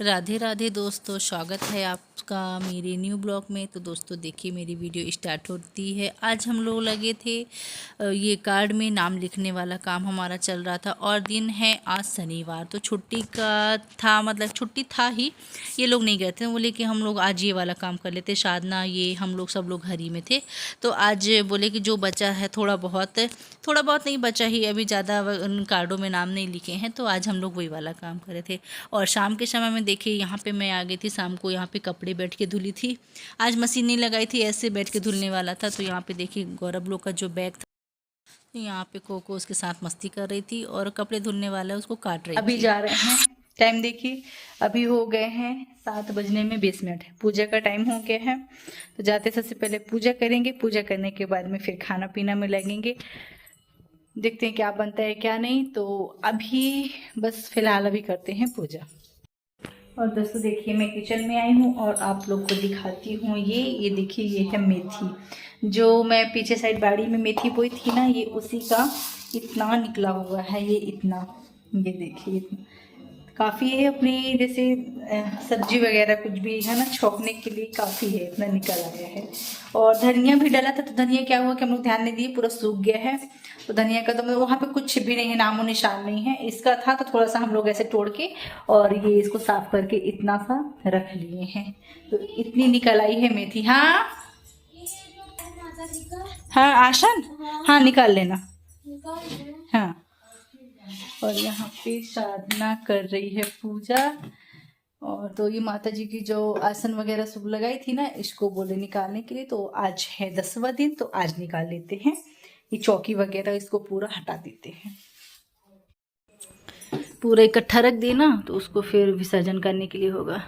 राधे राधे दोस्तों, स्वागत है आपका मेरे न्यू ब्लॉग में। तो दोस्तों देखिए, मेरी वीडियो स्टार्ट होती है। आज हम लोग लगे थे ये कार्ड में नाम लिखने वाला काम हमारा चल रहा था और दिन है आज शनिवार, तो छुट्टी का था, मतलब छुट्टी था ही। ये लोग नहीं गए थे, बोले कि हम लोग आज ये वाला काम कर लेते। साधना, ये हम लोग सब लोग घर ही में थे, तो आज बोले कि जो बचा है थोड़ा बहुत नहीं बचा ही, अभी ज़्यादा उन कार्डों में नाम नहीं लिखे हैं, तो आज हम लोग वही वाला काम कर रहे थे। और शाम के समय में देखिए, यहाँ पे मैं आ गई थी शाम को, यहाँ पे कपड़े बैठ के धुली थी। आज मशीन नहीं लगाई थी, ऐसे बैठ के धुलने वाला था। तो यहाँ पे देखिए गौरव लोग का जो बैग था, तो यहाँ पे कोको उसके साथ मस्ती कर रही थी और कपड़े धुलने वाला उसको काट रही थी। अभी जा रहे हैं, टाइम देखिए, अभी हो गए हैं 7 बजने में 20 मिनट है, पूजा का टाइम हो गया है। तो जाते सबसे पहले पूजा करेंगे, पूजा करने के बाद में फिर खाना पीना में लगेंगे। देखते हैं क्या बनता है क्या नहीं। तो अभी बस फिलहाल अभी करते हैं पूजा। और दोस्तों देखिए, मैं किचन में आई हूँ और आप लोग को दिखाती हूँ। ये देखिए, ये है मेथी, जो मैं पीछे साइड बाड़ी में मेथी बोई थी ना, ये उसी का इतना निकला हुआ है। ये इतना, ये देखिए इतना काफ़ी है, अपनी जैसे सब्जी वगैरह कुछ भी है ना, छोंकने के लिए काफ़ी है, इतना निकल आया है। और धनिया भी डाला था, तो धनिया क्या हुआ कि हम लोग ध्यान नहीं दिए, पूरा सूख गया है। तो धनिया का तो मैं वहाँ पे कुछ भी नहीं है, नामो निशान नहीं है। इसका था तो थोड़ा सा हम लोग ऐसे तोड़ के और ये इसको साफ करके इतना सा रख लिए हैं। तो इतनी निकल आई है मेथी। हाँ हाँ आशन, हाँ निकाल लेना। हाँ, और यहाँ पे साधना कर रही है पूजा। और तो ये माता जी की जो आसन वगैरह सब लगाई थी ना, इसको बोले निकालने के लिए। तो आज है 10वां दिन, तो आज निकाल लेते हैं। ये चौकी वगैरह इसको पूरा हटा देते हैं, पूरा इकट्ठा रख देना, तो उसको फिर विसर्जन करने के लिए होगा।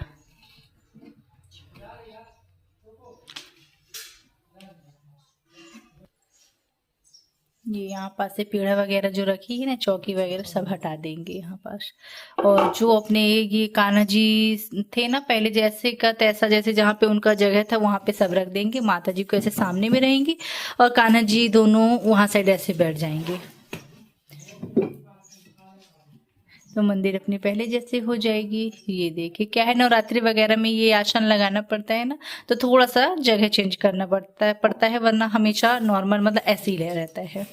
ये यहाँ पास से पेड़ा वगैरह जो रखी है ना, चौकी वगैरह सब हटा देंगे यहाँ पास। और जो अपने ये कान्हा जी थे ना पहले, जैसे का तैसा, जैसे जहाँ पे उनका जगह था वहाँ पे सब रख देंगे। माता जी को ऐसे सामने में रहेंगी और कान्हा जी दोनों वहाँ साइड ऐसे बैठ जाएंगे, तो मंदिर अपनी पहले जैसे हो जाएगी। ये देखिए क्या है, नवरात्रि वगैरह में ये आसन लगाना पड़ता है ना, तो थोड़ा सा जगह चेंज करना पड़ता है, वरना हमेशा नॉर्मल मतलब ऐसे ही रहता है।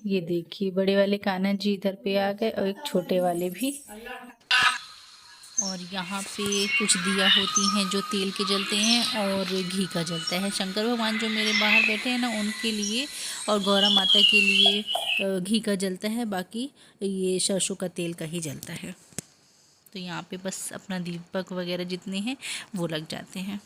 ये देखिए, बड़े वाले कान्हा जी इधर पे आ गए और एक छोटे वाले भी। और यहाँ पे कुछ दिया होती हैं जो तेल के जलते हैं और घी का जलता है। शंकर भगवान जो मेरे बाहर बैठे हैं ना, उनके लिए और गौरा माता के लिए घी का जलता है, बाकी ये सरसों का तेल का ही जलता है। तो यहाँ पे बस अपना दीपक वगैरह जितने हैं वो लग जाते हैं।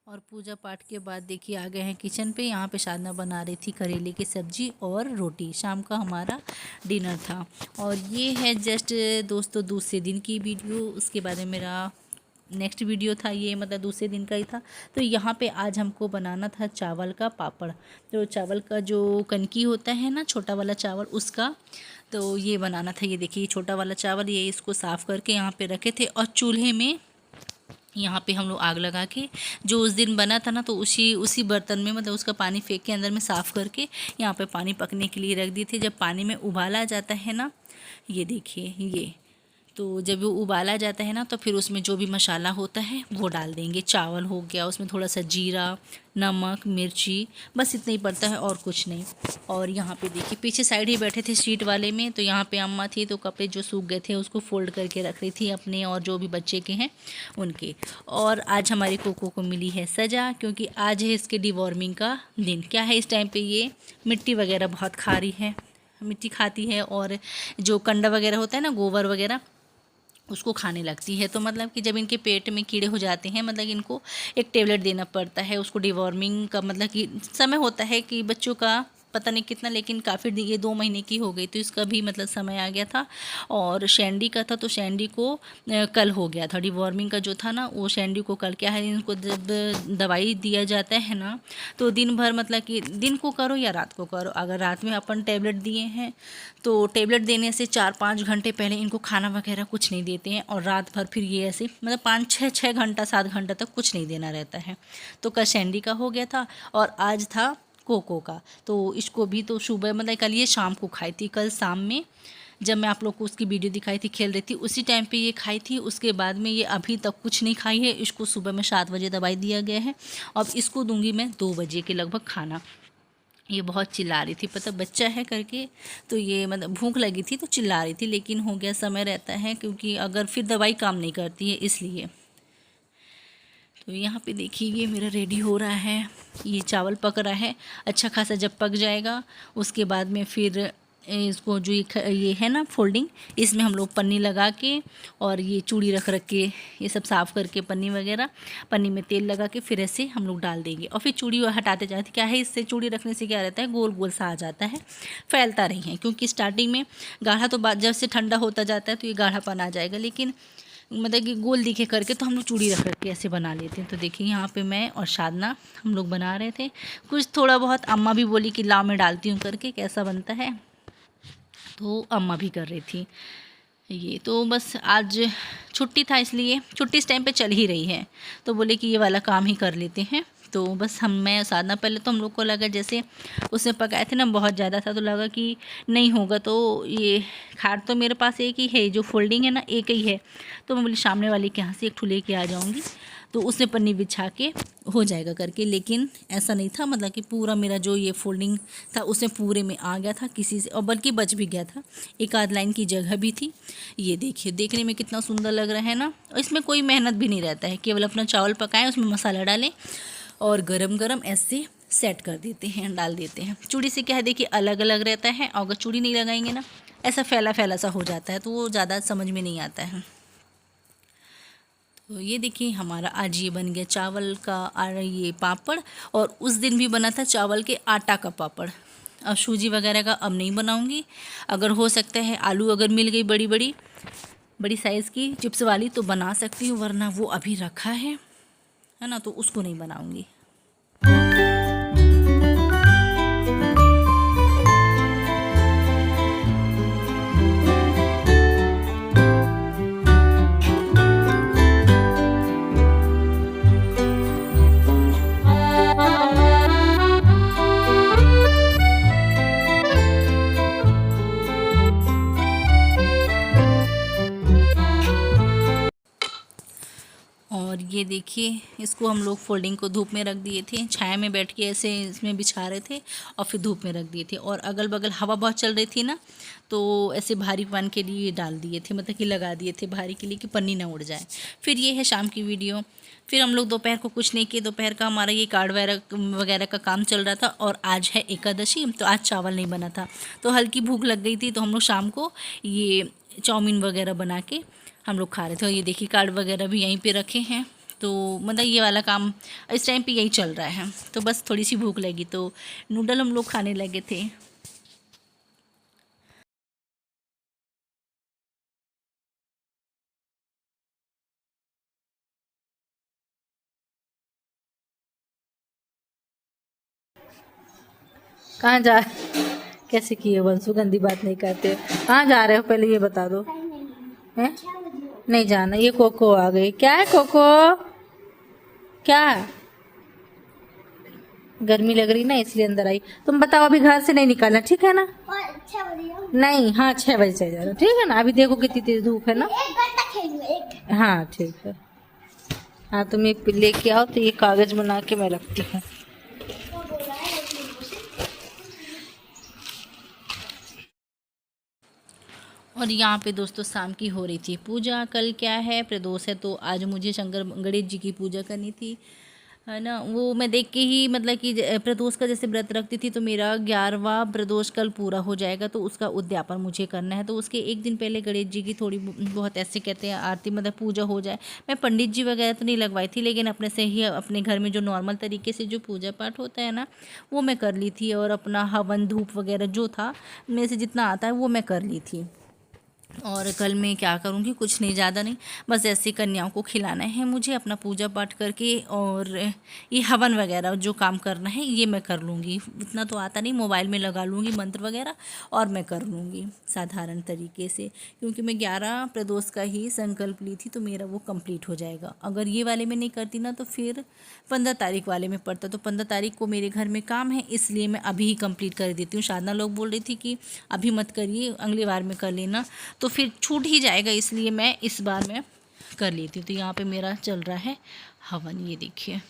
और पूजा पाठ के बाद देखिए आ गए हैं किचन पे। यहाँ पे साधना बना रही थी करेले की सब्जी और रोटी, शाम का हमारा डिनर था। और ये है जस्ट दोस्तों दूसरे दिन की वीडियो, उसके बाद में मेरा नेक्स्ट वीडियो था, ये मतलब दूसरे दिन का ही था। तो यहाँ पे आज हमको बनाना था चावल का पापड़। तो चावल का जो कनकी होता है ना, छोटा वाला चावल, उसका तो ये बनाना था। ये देखिए, छोटा वाला चावल, ये इसको साफ़ करके यहाँ पे रखे थे और चूल्हे में यहाँ पे हम लोग आग लगा के, जो उस दिन बना था ना, तो उसी बर्तन में मतलब उसका पानी फेंक के अंदर में साफ़ करके यहाँ पे पानी पकने के लिए रख दिए थे। जब पानी में उबाला जाता है ना, ये देखिए, ये तो जब वो उबाला जाता है ना, तो फिर उसमें जो भी मसाला होता है वो डाल देंगे। चावल हो गया, उसमें थोड़ा सा जीरा, नमक, मिर्ची, बस इतना ही पड़ता है और कुछ नहीं। और यहाँ पे देखिए पीछे साइड ही बैठे थे सीट वाले में, तो यहाँ पे अम्मा थी, तो कपड़े जो सूख गए थे उसको फोल्ड करके रख रही थी अपने और जो भी बच्चे के हैं उनके। और आज हमारे कोको को मिली है सज़ा, क्योंकि आज है इसके डिवॉर्मिंग का दिन। क्या है, इस टाइम पर ये मिट्टी वगैरह बहुत खा रही है, मिट्टी खाती है, और जो कंडा वगैरह होता है ना, गोबर वगैरह, उसको खाने लगती है। तो मतलब कि जब इनके पेट में कीड़े हो जाते हैं, मतलब इनको एक टेबलेट देना पड़ता है। उसको डिवॉर्मिंग का मतलब कि समय होता है कि बच्चों का पता नहीं कितना, लेकिन काफ़ी ये 2 महीने की हो गई, तो इसका भी मतलब समय आ गया था। और शैंडी का था, तो शैंडी को कल हो गया था। डिवॉर्मिंग का जो था ना, वो शैंडी को कल। क्या है, इनको जब दवाई दिया जाता है ना, तो दिन भर मतलब कि दिन को करो या रात को करो। अगर रात में अपन टैबलेट दिए हैं तो टैबलेट देने से 4-5 घंटे पहले इनको खाना वगैरह कुछ नहीं देते हैं, और रात भर फिर ये ऐसे मतलब 5-6 घंटा 7 घंटा तक कुछ नहीं देना रहता है। तो कल शैंडी का हो गया था और आज था कोको का। तो इसको भी तो सुबह मतलब कल ये शाम को खाई थी। कल शाम में जब मैं आप लोग को उसकी वीडियो दिखाई थी खेल रही थी, उसी टाइम पे ये खाई थी। उसके बाद में ये अभी तक कुछ नहीं खाई है। इसको सुबह में 7 बजे दवाई दिया गया है। अब इसको दूंगी मैं 2 बजे के लगभग खाना। ये बहुत चिल्ला रही थी, पता बच्चा है करके, तो ये मतलब भूख लगी थी तो चिल्ला रही थी, लेकिन हो गया समय रहता है, क्योंकि अगर फिर दवाई काम नहीं करती है इसलिए। तो यहाँ पे देखिए ये मेरा रेडी हो रहा है। ये चावल पक रहा है अच्छा खासा। जब पक जाएगा उसके बाद में फिर इसको जो ये है ना फोल्डिंग, इसमें हम लोग पन्नी लगा के और ये चूड़ी रख के ये सब साफ़ करके पन्नी वगैरह, पन्नी में तेल लगा के फिर ऐसे हम लोग डाल देंगे। और फिर चूड़ी हटाते जाते। क्या है, इससे चूड़ी रखने से क्या रहता है, गोल गोल सा आ जाता है, फैलता नहीं है। क्योंकि स्टार्टिंग में गाढ़ा तो बाद जब से ठंडा होता जाता है तो ये गाढ़ापन आ जाएगा, लेकिन मतलब कि गोल दिखे करके तो हम लोग चूड़ी रख के ऐसे बना लेते हैं। तो देखिए यहाँ पे मैं और साधना हम लोग बना रहे थे। कुछ थोड़ा बहुत अम्मा भी बोली कि लाओ मैं डालती हूँ करके कैसा बनता है, तो अम्मा भी कर रही थी। ये तो बस आज छुट्टी था, इसलिए छुट्टी इस टाइम पे चल ही रही है, तो बोले कि ये वाला काम ही कर लेते हैं। तो बस मैं साधना, पहले तो हम लोग को लगा जैसे उसने पकाए थे ना बहुत ज़्यादा था, तो लगा कि नहीं होगा। तो ये खाट तो मेरे पास एक ही है, जो फोल्डिंग है ना एक ही है, तो मैं बोली सामने वाले के यहाँ से एक ठू लेके आ जाऊँगी, तो उसने पन्नी बिछा के हो जाएगा करके। लेकिन ऐसा नहीं था, मतलब कि पूरा मेरा जो ये फोल्डिंग था उसमें पूरे में आ गया था किसी से, और बल्कि बच भी गया था। एक आध लाइन की जगह भी थी। ये देखिए देखने में कितना सुंदर लग रहा है ना। और इसमें कोई मेहनत भी नहीं रहता है, केवल अपना चावल पकाएं, उसमें मसाला डालें और गरम गरम ऐसे सेट कर देते हैं, डाल देते हैं। चूड़ी से क्या है देखिए अलग अलग रहता है, और अगर चूड़ी नहीं लगाएंगे ना ऐसा फैला फैला सा हो जाता है, तो वो ज़्यादा समझ में नहीं आता है। तो ये देखिए हमारा आज ये बन गया चावल का ये पापड़, और उस दिन भी बना था चावल के आटा का पापड़। अब सूजी वगैरह का अब नहीं बनाऊंगी। अगर हो सकता है आलू अगर मिल गई बड़ी बड़ी बड़ी साइज़ की चिप्स वाली तो बना सकती हूँ, वरना वो अभी रखा है ना, तो उसको नहीं बनाऊंगी। और ये देखिए इसको हम लोग फोल्डिंग को धूप में रख दिए थे, छाया में बैठ के ऐसे इसमें बिछा रहे थे और फिर धूप में रख दिए थे। और अगल बगल हवा बहुत चल रही थी ना, तो ऐसे भारी पान के लिए डाल दिए थे, मतलब कि लगा दिए थे भारी के लिए कि पन्नी ना उड़ जाए। फिर ये है शाम की वीडियो। फिर हम लोग दोपहर को कुछ नहीं किए। दोपहर का हमारा ये कार्ड वगैरह का काम चल रहा था, और आज है एकादशी, तो आज चावल नहीं बना था, तो हल्की भूख लग गई थी, तो हम लोग शाम को ये चाउमीन वगैरह बना के हम लोग खा रहे थे। और ये देखिए कार्ड वगैरह भी यहीं पे रखे हैं, तो मतलब ये वाला काम इस टाइम पे यही चल रहा है। तो बस थोड़ी सी भूख लगी तो नूडल हम लोग खाने लगे थे। कहाँ जा कैसे किए वंशु, गंदी बात नहीं करते हो। कहाँ जा रहे हो पहले ये बता दो। हैं? नहीं जाना। ये कोको आ गई। क्या है कोको? क्या है? गर्मी लग रही ना इसलिए अंदर आई। तुम बताओ अभी घर से नहीं निकलना, ठीक है ना? नहीं, हाँ 6 बजे चले जाना, ठीक है ना? अभी देखो कितनी तेज धूप है ना। हाँ ठीक है। हाँ तुम ये लेके आओ, तो ये कागज बना के मैं रखती हूँ। और यहाँ पे दोस्तों शाम की हो रही थी पूजा। कल क्या है, प्रदोष है, तो आज मुझे शंकर गणेश जी की पूजा करनी थी। है ना। वो मैं देख के ही मतलब कि प्रदोष का जैसे व्रत रखती थी, तो मेरा 11वां प्रदोष कल पूरा हो जाएगा, तो उसका उद्यापन मुझे करना है। तो उसके एक दिन पहले गणेश जी की थोड़ी बहुत ऐसे कहते हैं आरती मतलब पूजा हो जाए। मैं पंडित जी वगैरह तो नहीं लगवाई थी, लेकिन अपने से ही अपने घर में जो नॉर्मल तरीके से जो पूजा पाठ होता है ना, वो मैं कर ली थी। और अपना हवन धूप वगैरह जो था मेरे से जितना आता है वो मैं कर ली थी। और कल मैं क्या करूँगी, कुछ नहीं, ज़्यादा नहीं, बस ऐसे कन्याओं को खिलाना है मुझे, अपना पूजा पाठ करके। और ये हवन वगैरह जो काम करना है ये मैं कर लूँगी। इतना तो आता नहीं, मोबाइल में लगा लूँगी मंत्र वगैरह और मैं कर लूँगी साधारण तरीके से, क्योंकि मैं 11 प्रदोष का ही संकल्प ली थी, तो मेरा वो कंप्लीट हो जाएगा। अगर ये वाले में नहीं करती ना तो फिर 15 तारीख वाले में पड़ता। तो 15 तारीख को मेरे घर में काम है, इसलिए मैं अभी ही कंप्लीट कर देती हूँ। साधना लोग बोल रही थी कि अभी मत करिए, अगली बार में कर लेना, तो फिर छूट ही जाएगा, इसलिए मैं इस बार मैं कर लेती हूँ। तो यहाँ पे मेरा चल रहा है हवन, ये देखिए।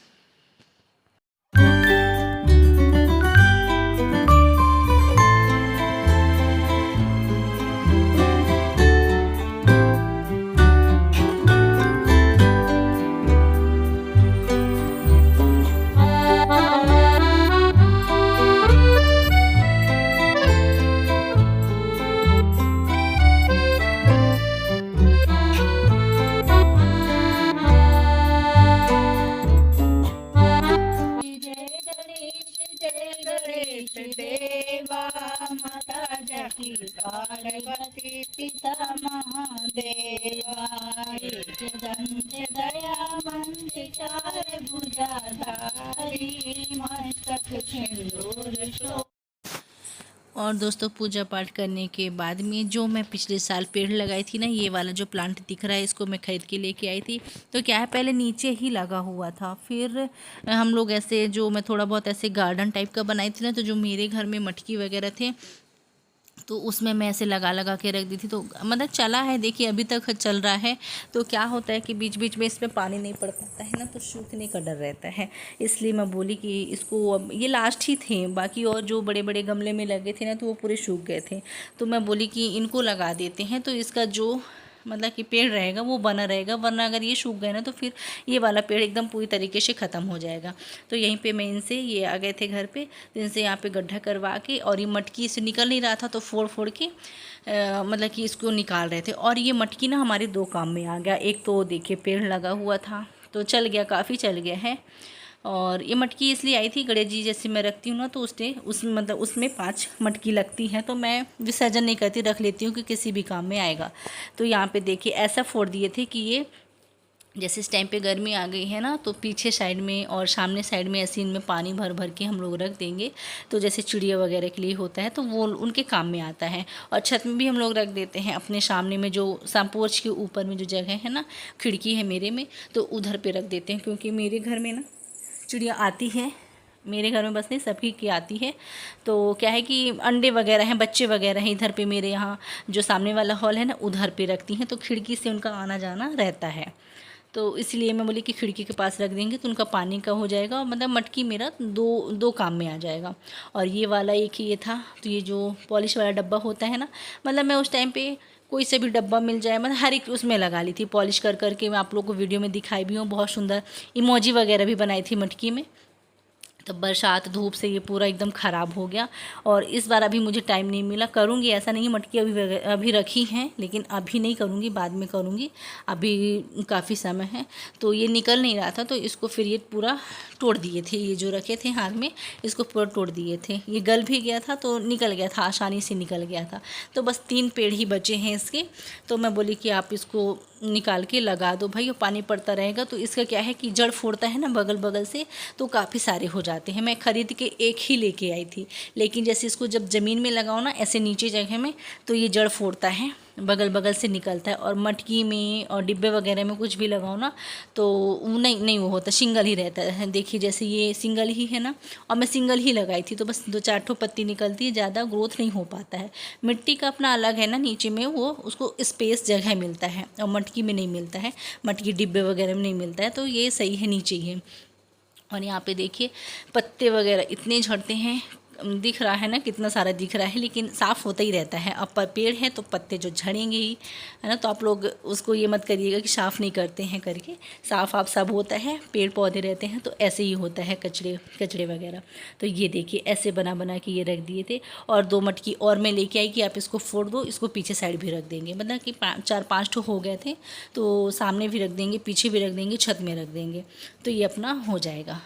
देवा माता जकी पार्वती पिता महादेवा, एक दंत दयावंत चार भुजाधारी, मस्तक सिंदूर शोभा। और दोस्तों पूजा पाठ करने के बाद में जो मैं पिछले साल पेड़ लगाई थी ना, ये वाला जो प्लांट दिख रहा है, इसको मैं खरीद के लेके आई थी। तो क्या है, पहले नीचे ही लगा हुआ था, फिर हम लोग ऐसे जो मैं थोड़ा बहुत ऐसे गार्डन टाइप का बनाई थी ना, तो जो मेरे घर में मटकी वगैरह थे तो उसमें मैं ऐसे लगा लगा के रख दी थी। तो मतलब चला है, देखिए अभी तक चल रहा है। तो क्या होता है कि बीच बीच में इसमें पानी नहीं पड़ पाता है ना, तो सूखने का डर रहता है। इसलिए मैं बोली कि इसको, अब ये लास्ट ही थे, बाकी और जो बड़े बड़े गमले में लगे थे ना तो वो पूरे सूख गए थे। तो मैं बोली कि इनको लगा देते हैं, तो इसका जो मतलब कि पेड़ रहेगा वो बना रहेगा, वरना अगर ये सूख गए ना तो फिर ये वाला पेड़ एकदम पूरी तरीके से ख़त्म हो जाएगा। तो यहीं पे मैं इनसे, ये आ गए थे घर पे, तो इनसे यहाँ पे गड्ढा करवा के, और ये मटकी से निकल नहीं रहा था तो फोड़ फोड़ के मतलब कि इसको निकाल रहे थे। और ये मटकी ना हमारे दो काम में आ गया। एक तो देखिए पेड़ लगा हुआ था तो चल गया, काफ़ी चल गया है। और ये मटकी इसलिए आई थी, गणेश जी जैसे मैं रखती हूँ ना, तो उस मतलब उसमें 5 मटकी लगती हैं, तो मैं विसर्जन नहीं करती, रख लेती हूँ कि किसी भी काम में आएगा। तो यहाँ पे देखिए ऐसा फोड़ दिए थे कि ये जैसे इस टाइम पे गर्मी आ गई है ना, तो पीछे साइड में और सामने साइड में ऐसे इनमें पानी भर भर के हम लोग रख देंगे, तो जैसे चिड़िया वगैरह के लिए होता है तो वो उनके काम में आता है। और छत में भी हम लोग रख देते हैं, अपने सामने में जो पोर्च के ऊपर में जो जगह है ना, खिड़की है मेरे में, तो उधर पे रख देते हैं। क्योंकि मेरे घर में ना चिड़िया आती है, मेरे घर में बस नहीं सबकी की आती है। तो क्या है कि अंडे वगैरह हैं, बच्चे वगैरह हैं, इधर पे मेरे यहाँ जो सामने वाला हॉल है ना उधर पे रखती हैं, तो खिड़की से उनका आना जाना रहता है। तो इसलिए मैं बोली कि खिड़की के पास रख देंगे तो उनका पानी का हो जाएगा, और मतलब मटकी मेरा दो दो काम में आ जाएगा। और ये वाला एक ही ये था, तो ये जो पॉलिश वाला डब्बा होता है ना, मतलब मैं उस टाइम पे कोई से भी डब्बा मिल जाए, मतलब हर एक उसमें लगा ली थी पॉलिश कर करके। मैं आप लोगों को वीडियो में दिखाई भी हूँ, बहुत सुंदर इमोजी वगैरह भी बनाई थी मटकी में। तो बरसात धूप से ये पूरा एकदम ख़राब हो गया। और इस बार अभी मुझे टाइम नहीं मिला, करूँगी, ऐसा नहीं है, मटकी अभी रखी हैं, लेकिन अभी नहीं करूँगी, बाद में करूँगी, अभी काफ़ी समय है। तो ये निकल नहीं रहा था, तो इसको फिर ये पूरा तोड़ दिए थे, ये जो रखे थे हाथ में इसको पूरा तोड़ दिए थे। ये गल भी गया था तो निकल गया था, आसानी से निकल गया था। तो बस 3 पेड़ ही बचे हैं इसके। तो मैं बोली कि आप इसको निकाल के लगा दो भाई, और पानी पड़ता रहेगा तो इसका क्या है कि जड़ फोड़ता है ना बगल बगल से, तो काफ़ी सारे हो जाते हैं। मैं ख़रीद के एक ही लेके आई थी, लेकिन जैसे इसको जब ज़मीन में लगाओ ना ऐसे नीचे जगह में, तो ये जड़ फोड़ता है, बगल बगल से निकलता है। और मटकी में और डिब्बे वगैरह में कुछ भी लगाओ ना तो वो नहीं वो होता, सिंगल ही रहता है। देखिए जैसे ये सिंगल ही है ना, और मैं सिंगल ही लगाई थी, तो बस 2-4 ठो पत्ती निकलती है, ज़्यादा ग्रोथ नहीं हो पाता है। मिट्टी का अपना अलग है ना, नीचे में वो उसको स्पेस जगह मिलता है, और मटकी में नहीं मिलता है, मटकी डिब्बे वगैरह में नहीं मिलता है। तो ये सही है, नीचे ही है। और यहाँ पे देखिए पत्ते वगैरह इतने झड़ते हैं, दिख रहा है ना, कितना सारा दिख रहा है, लेकिन साफ़ होता ही रहता है। अब पेड़ है तो पत्ते जो झड़ेंगे ही, है ना। तो आप लोग उसको ये मत करिएगा कि साफ़ नहीं करते हैं करके, साफ़ आप सब होता है, पेड़ पौधे रहते हैं तो ऐसे ही होता है, कचरे कचरे वगैरह। तो ये देखिए ऐसे बना बना के ये रख दिए थे। और 2 मटकी और मैं लेके आई कि आप इसको फोड़ दो, इसको पीछे साइड भी रख देंगे, मतलब कि 4-5 ठो हो गए थे, तो सामने भी रख देंगे, पीछे भी रख देंगे, छत में रख देंगे, तो ये अपना हो जाएगा।